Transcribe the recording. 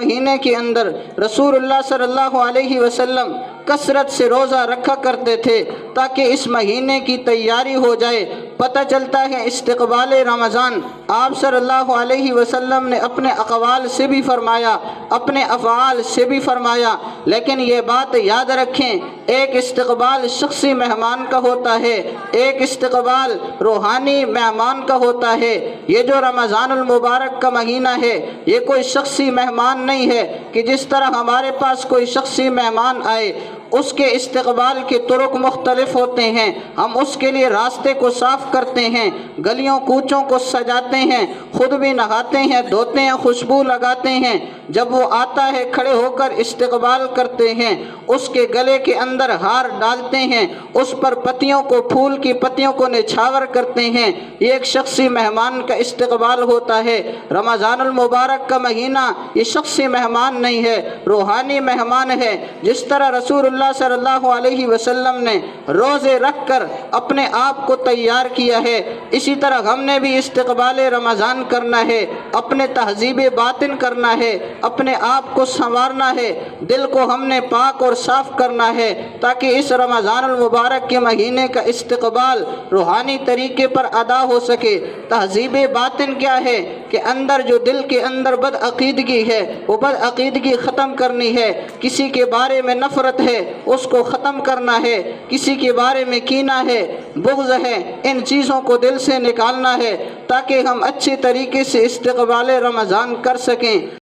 مہینے کے اندر رسول اللہ صلی اللہ علیہ وسلم کثرت سے روزہ رکھا کرتے تھے تاکہ اس مہینے کی تیاری ہو جائے۔ پتہ چلتا ہے استقبال رمضان آپ صلی اللہ علیہ وسلم نے اپنے اقوال سے بھی فرمایا، اپنے افعال سے بھی فرمایا، لیکن یہ بات یاد رکھیں، ایک استقبال شخصی مہمان کا ہوتا ہے، ایک استقبال روحانی مہمان کا ہوتا ہے۔ یہ جو رمضان المبارک کا مہینہ ہے یہ کوئی شخصی مہمان نہیں ہے کہ جس طرح ہمارے پاس کوئی شخصی مہمان آئے اس کے استقبال کے طرق مختلف ہوتے ہیں۔ ہم اس کے لیے راستے کو صاف کرتے ہیں، گلیوں کوچوں کو سجاتے ہیں، خود بھی نہاتے ہیں، دھوتے ہیں، خوشبو لگاتے ہیں۔ جب وہ آتا ہے کھڑے ہو کر استقبال کرتے ہیں، اس کے گلے کے اندر ہار ڈالتے ہیں، اس پر پتیوں کو، پھول کی پتیوں کو نچھاور کرتے ہیں۔ یہ ایک شخصی مہمان کا استقبال ہوتا ہے۔ رمضان المبارک کا مہینہ یہ شخصی مہمان نہیں ہے، روحانی مہمان ہے۔ جس طرح رسول اللہ صلی اللہ علیہ وسلم نے روزے رکھ کر اپنے آپ کو تیار کیا ہے، اسی طرح ہم نے بھی استقبال رمضان کرنا ہے، اپنے تہذیب باطن کرنا ہے، اپنے آپ کو سنوارنا ہے، دل کو ہم نے پاک اور صاف کرنا ہے تاکہ اس رمضان المبارک کے مہینے کا استقبال روحانی طریقے پر ادا ہو سکے۔ تہذیب باطن کیا ہے کہ اندر جو دل کے اندر بد عقیدگی ہے وہ بد عقیدگی ختم کرنی ہے، کسی کے بارے میں نفرت ہے اس کو ختم کرنا ہے، کسی کے بارے میں کینہ ہے، بغض ہے، ان چیزوں کو دل سے نکالنا ہے تاکہ ہم اچھی طریقے سے استقبال رمضان کر سکیں۔